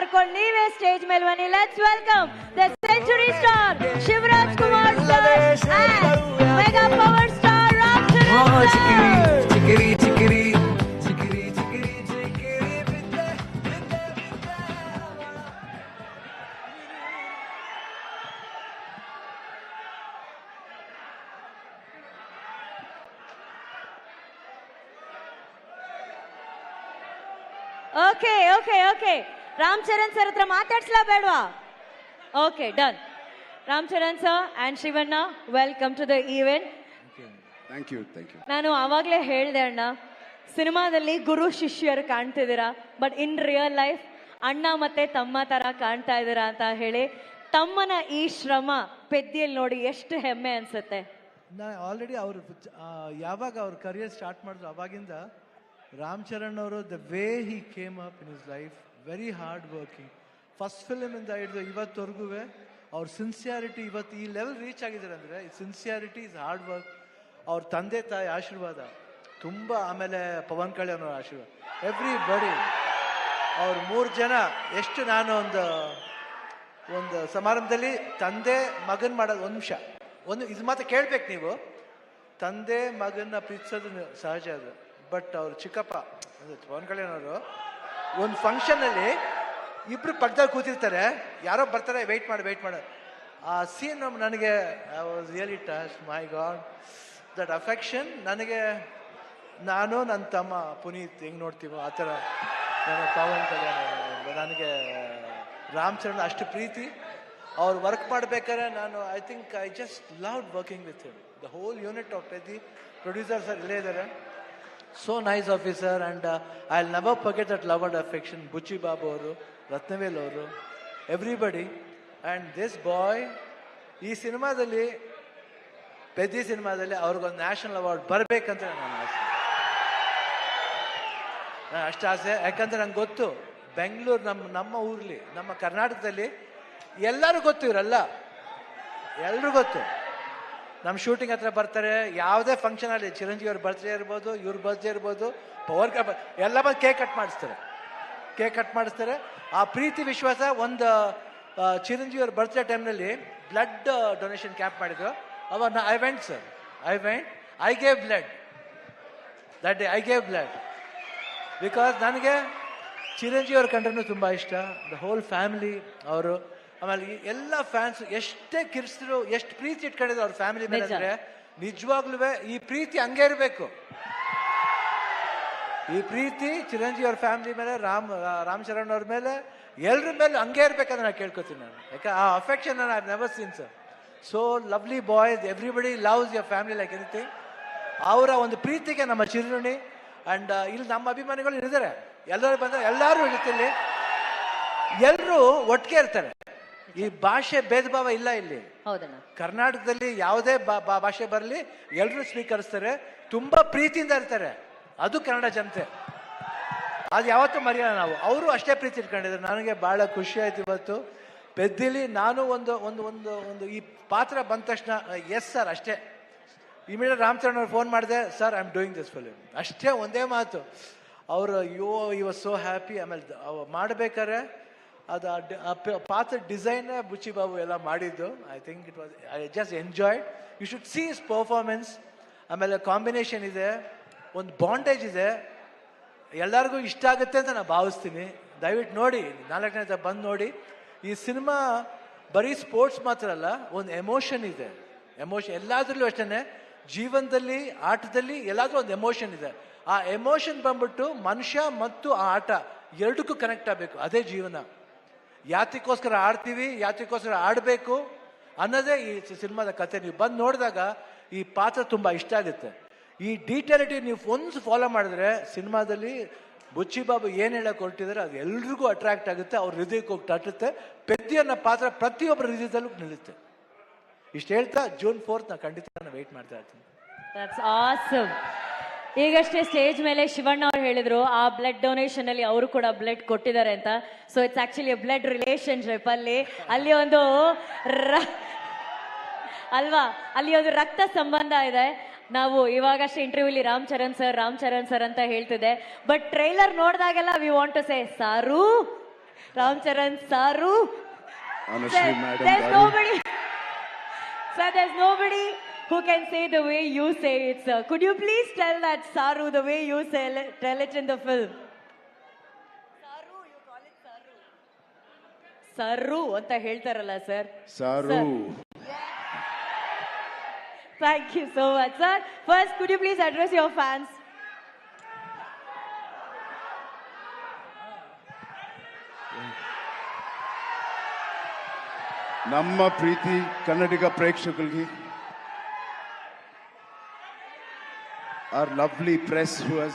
ಕರ್ಕೊಂಡು ನೀವೇ ಸ್ಟೇಜ್ ಮೇಲೆ ಬನ್ನಿ. Let's welcome the century star Shivaraj Kumar sir and mega power star Ram Charan sir. ಚಿಕಿರಿ ಚಿಕಿರಿ okay okay okay Ram Charan sir ಹತ್ರ ಮಾತಾಡ್ಸ್ಲಾ ಬೇಡವಾ? Okay done. Ram Charan sir and Shivanna, welcome to the event. Thank you. ನಾನು ಆವಾಗಲೇ ಹೇಳ್ದೆ ಅಣ್ಣ, ಸಿನಿಮಾದಲ್ಲಿ ಗುರು ಶಿಷ್ಯರು ಕಾಣ್ತಿದ್ದೀರಾ, ಬಟ್ ಇನ್ ರಿಯಲ್ ಲೈಫ್ ಅಣ್ಣ ಮತ್ತೆ ತಮ್ಮ ತರ ಕಾಣ್ತಾ ಇದ್ದೀರಾ ಅಂತ ಹೇಳಿ ತಮ್ಮನ ಈ ಶ್ರಮ ಪೆದ್ದಿಯಲ್ಲಿ ನೋಡಿ ಎಷ್ಟು ಹೆಮ್ಮೆ ಅನ್ಸುತ್ತೆ. ನಾ ಆಲ್ರೆಡಿ ಅವರು ಯಾವಾಗ ಅವ್ರ ಕರಿಯರ್ ಸ್ಟಾರ್ಟ್ ಮಾಡಿದ್ರು ಅವಾಗಿಂದ ರಾಮ್ ಚರಣ್ ಅವರು the way he came up in his life, very hard working. First ಫಿಲ್ಮಿಂದ ಹಿಡಿದು ಇವತ್ತವರೆಗೂ ಅವ್ರ ಸಿನ್ಸಿಯಾರಿಟಿ, ಇವತ್ತು ಈ ಲೆವೆಲ್ ರೀಚ್ ಆಗಿದ್ದಾರೆ ಅಂದರೆ ಸಿನ್ಸಿಯಾರಿಟಿ ಇಸ್ ಹಾರ್ಡ್ ವರ್ಕ್. ಅವ್ರ ತಂದೆ ತಾಯಿ ಆಶೀರ್ವಾದ ತುಂಬ, ಆಮೇಲೆ ಪವನ್ ಕಲ್ಯಾಣ್ ಅವ್ರ ಆಶೀರ್ವಾದ, ಎವ್ರಿ ಬಡಿ. ಅವ್ರು 3 ಜನ ಎಷ್ಟು, ನಾನು ಒಂದು ಸಮಾರಂಭದಲ್ಲಿ ತಂದೆ ಮಗನ್ ಮಾಡೋದು, ಒಂದು ನಿಮಿಷ ಇದು ಮಾತ್ರ ಕೇಳ್ಬೇಕು ನೀವು. ತಂದೆ ಮಗನ್ನ ಪ್ರೀತಿಸೋದು ಸಹಜ ಅದು, ಬಟ್ ಅವ್ರು ಚಿಕ್ಕಪ್ಪ ಅಂದರೆ ಪವನ್ ಕಲ್ಯಾಣ್ ಅವರು ಒಂದು ಫಂಕ್ಷನಲ್ಲಿ ಇಬ್ರು ಪಕ್ಕದಲ್ಲಿ ಕೂತಿರ್ತಾರೆ, ಯಾರೋ ಬರ್ತಾರೆ, ವೆಯ್ಟ್ ಮಾಡಿ ಆ ಸೀನ್ ನನಗೆ I was really touch. My god, that affection ನನಗೆ, ನಾನು ನನ್ನ ತಮ್ಮ ಪುನೀತ್ ಹೆಂಗೆ ನೋಡ್ತೀವೋ ಆ ಥರ ನನ್ನ ಪವನ್ ಕಲ್ಯಾಣ್ ನನಗೆ ರಾಮ್ ಚರಣ್ ಅಷ್ಟು ಪ್ರೀತಿ. ಅವ್ರು ವರ್ಕ್ ಮಾಡ್ಬೇಕಾದ್ರೆ ನಾನು I just loved working with him. The whole unit of Peddi producers ಇಲ್ಲೇ ಇದ್ದಾರೆ. So nice officer, and I'll never forget that love and affection. Buchi Babu ಅವರು, ರತ್ನವೇಲ್ ಅವರು, ಎವ್ರಿಬಡಿ. ಆ್ಯಂಡ್ ದಿಸ್ ಬಾಯ್ ಈ ಸಿನಿಮಾದಲ್ಲಿ, ಪೆದ್ದಿ ಸಿನಿಮಾದಲ್ಲಿ ಅವ್ರಿಗೊಂದು ನ್ಯಾಷನಲ್ ಅವಾರ್ಡ್ ಬರಬೇಕಂತ ನನ್ನ ಆಸೆ, ಅಷ್ಟು ಆಸೆ. ಯಾಕಂದರೆ ನಂಗೆ ಗೊತ್ತು, ಬೆಂಗಳೂರು ನಮ್ಮ ಊರಲ್ಲಿ, ನಮ್ಮ ಕರ್ನಾಟಕದಲ್ಲಿ ಎಲ್ಲರೂ ಗೊತ್ತು, ಇವರೆಲ್ಲ ಎಲ್ಲರೂ ಗೊತ್ತು. ನಮ್ಮ ಶೂಟಿಂಗ್ ಹತ್ರ ಬರ್ತಾರೆ, ಯಾವುದೇ ಫಂಕ್ಷನ್ ಅಲ್ಲಿ, ಚಿರಂಜೀವಿ ಅವ್ರ ಬರ್ತ್ಡೇ ಇರ್ಬೋದು, ಇವ್ರ ಬರ್ತ್ಡೇ ಇರ್ಬೋದು, ಪವರ್ ಎಲ್ಲ ಬಂದು ಕೇಕ್ ಕಟ್ ಮಾಡಿಸ್ತಾರೆ. ಆ ಪ್ರೀತಿ ವಿಶ್ವಾಸ. ಒಂದು ಚಿರಂಜೀವಿ ಅವ್ರ ಬರ್ತ್ಡೇ ಟೈಮ್ನಲ್ಲಿ ಬ್ಲಡ್ ಡೊನೇಷನ್ ಕ್ಯಾಂಪ್ ಮಾಡಿದ್ರು. ಅವಾಗ I went I gave blood that day. I gave blood because ನನಗೆ ಚಿರಂಜೀವಿ ಅವ್ರ ಕಂಡ್ರೂ ತುಂಬ ಇಷ್ಟ. ದ ಹೋಲ್ ಫ್ಯಾಮಿಲಿ ಅವರು, ಆಮೇಲೆ ಎಲ್ಲ ಫ್ಯಾನ್ಸ್ ಎಷ್ಟೇ ಕಿರ್ಸಿದ್ರು, ಎಷ್ಟು ಪ್ರೀತಿ ಇಟ್ಕೊಂಡಿದ್ರು ಅವ್ರ ಫ್ಯಾಮಿಲಿ ಮೇಲೆ ಅಂದ್ರೆ, ನಿಜವಾಗ್ಲೂ ಈ ಪ್ರೀತಿ ಹಂಗೆ ಇರಬೇಕು. ಈ ಪ್ರೀತಿ ಚಿರಂಜೀವಿ ಅವ್ರ ಫ್ಯಾಮಿಲಿ ಮೇಲೆ, ರಾಮ್ ಚರಣ್ ಅವ್ರ ಮೇಲೆ, ಎಲ್ಲರ ಮೇಲೆ ಹಂಗೆ ಇರ್ಬೇಕಂತ ನಾನು ಕೇಳ್ಕೊತೀನಿ ನಾನು. ಯಾಕೆ ಆ affection I have never seen sir. So lovely boys, everybody loves your family like anything. ಅವರ ಒಂದು ಪ್ರೀತಿಗೆ ನಮ್ಮ ಚಿರುಣಿ. ಅಂಡ್ ಇಲ್ಲಿ ನಮ್ಮ ಅಭಿಮಾನಿಗಳು ಇದ್ದಾರೆ, ಎಲ್ಲರೂ ಬಂದರೆ ಎಲ್ಲರೂ ಇರುತ್ತೆ ಇಲ್ಲಿ, ಎಲ್ಲರೂ ಒಟ್ಟಿಗೆ ಇರ್ತಾರೆ. ಈ ಭಾಷೆ ಭೇದ ಭಾವ ಇಲ್ಲ ಇಲ್ಲಿ. ಕರ್ನಾಟಕದಲ್ಲಿ ಯಾವುದೇ ಭಾಷೆ ಬರಲಿ ಎಲ್ಲರೂ ಸ್ವೀಕರಿಸ್ತಾರೆ, ತುಂಬಾ ಪ್ರೀತಿಯಿಂದ ಇರ್ತಾರೆ. ಅದು ಕನ್ನಡ ಜನತೆ, ಅದು ಯಾವತ್ತೂ ಮರೆಯೋಣ ನಾವು. ಅವರು ಅಷ್ಟೇ ಪ್ರೀತಿ ಇಟ್ಕೊಂಡಿದ್ದಾರೆ. ನನಗೆ ಬಹಳ ಖುಷಿ ಆಯ್ತು ಇವತ್ತು ಪೆದ್ದಿಲಿ. ನಾನು ಒಂದು ಈ ಪಾತ್ರ ಬಂದ ತಕ್ಷಣ ಎಸ್ ಸರ್ ಅಷ್ಟೇ. ಇಮಿಡಿಯೇಟ್ ರಾಮ್ ಚರಣ್ ಅವ್ರು ಫೋನ್ ಮಾಡಿದೆ, sir I am doing this film, ಅಷ್ಟೇ ಒಂದೇ ಮಾತು. ಅವರು ಈ ವಾಸ್ ಸೋ ಹ್ಯಾಪಿ. ಆಮೇಲೆ ಮಾಡ್ಬೇಕಾದ್ರೆ ಅದು ಪಾತ್ರ ಡಿಸೈನ್ ಬುಚ್ಚಿ ಬಾಬು ಎಲ್ಲ ಮಾಡಿದ್ದು. I think it was, I just enjoyed. You should see his performance. ಆಮೇಲೆ ಕಾಂಬಿನೇಷನ್ ಇದೆ, ಒಂದು ಬಾಂಡೇಜ್ ಇದೆ, ಎಲ್ಲರಿಗೂ ಇಷ್ಟ ಆಗುತ್ತೆ ಅಂತ ನಾನು ಭಾವಿಸ್ತೀನಿ. ದಯವಿಟ್ಟು ನೋಡಿ, 4ನೇ ಬಂದು ನೋಡಿ. ಈ ಸಿನಿಮಾ ಬರೀ ಸ್ಪೋರ್ಟ್ಸ್ ಮಾತ್ರ ಅಲ್ಲ, ಒಂದು ಎಮೋಷನ್ ಇದೆ. ಎಮೋಷನ್ ಎಲ್ಲಾದ್ರಲ್ಲೂ ಅಷ್ಟೇ, ಜೀವನದಲ್ಲಿ, ಆಟದಲ್ಲಿ ಎಲ್ಲಾದ್ರೂ ಒಂದು ಎಮೋಷನ್ ಇದೆ. ಆ ಎಮೋಷನ್ ಬಂದ್ಬಿಟ್ಟು ಮನುಷ್ಯ ಮತ್ತು ಆ ಆಟ ಎರಡಕ್ಕೂ ಕನೆಕ್ಟ್ ಆಗಬೇಕು. ಅದೇ ಜೀವನ. ಯಾತಕ್ಕೋಸ್ಕರ ಆಡ್ತೀವಿ, ಯಾತಕ್ಕೋಸ್ಕರ ಆಡಬೇಕು ಅನ್ನೋದೇ ಈ ಸಿನಿಮಾದ ಕತೆ. ನೀವು ಬಂದು ನೋಡಿದಾಗ ಈ ಪಾತ್ರ ತುಂಬ ಇಷ್ಟ ಆಗುತ್ತೆ. ಈ ಡೀಟೇಲಿಟಿ ನೀವು ಒಂದು ಫಾಲೋ ಮಾಡಿದ್ರೆ ಸಿನಿಮಾದಲ್ಲಿ ಬುಚ್ಚಿ ಬಾಬು ಏನು ಹೇಳಕ್ಕೆ ಹೊರಟಿದ್ದಾರೆ ಅದು ಎಲ್ರಿಗೂ ಅಟ್ರಾಕ್ಟ್ ಆಗುತ್ತೆ, ಅವ್ರ ಹೃದಯಕ್ಕೆ ಹೋಗಿ ತಟ್ಟುತ್ತೆ. ಪೆದ್ದಿ ಅನ್ನೋ ಪಾತ್ರ ಪ್ರತಿಯೊಬ್ಬರ ಹೃದಯದಲ್ಲೂ ನಿಲ್ಲುತ್ತೆ. ಇಷ್ಟು ಹೇಳ್ತಾ June 4th ನಾನು ಖಂಡಿತ ವೆಯ್ಟ್ ಮಾಡ್ತಾ ಇರ್ತೀನಿ. That's awesome. ಈಗಷ್ಟೇ ಸ್ಟೇಜ್ ಮೇಲೆ ಶಿವಣ್ಣ ಅವ್ರು ಹೇಳಿದ್ರು ಆ ಬ್ಲಡ್ ಡೊನೇಷನ್ ಅಲ್ಲಿ ಅವರು ಕೂಡ ಬ್ಲಡ್ ಕೊಟ್ಟಿದ್ದಾರೆ ಅಂತ. So it's actually blood relationship. ಅಲ್ಲಿ ಒಂದು ಅಲ್ವಾ, ಅಲ್ಲಿ ಒಂದು ರಕ್ತ ಸಂಬಂಧ ಇದೆ. ನಾವು ಇವಾಗಷ್ಟೇ ಇಂಟರ್ವ್ಯೂಲಿ ರಾಮ್ ಚರಣ್ ಸರ್ ಅಂತ ಹೇಳ್ತಿದ್ದೆ, ಬಟ್ ಟ್ರೈಲರ್ ನೋಡಿದಾಗೆಲ್ಲ we want to say sir Ram Charan Saru. Anushree Madam There's Garu. nobody. Sir, there's nobody who can say the way you say it, sir. Could you please tell that Saru the way you tell it in the film? Saru, you call it Saru. Saru ಅಂತ ಹೇಳ್ತಾರಲ್ಲ sir. Saru. Thank you so much, sir. First, could you please address your fans? ನಮ್ಮ ಪ್ರೀತಿ ಕನ್ನಡಿಗ ಪ್ರೇಕ್ಷಕರಿಗೆ, our lovely press who has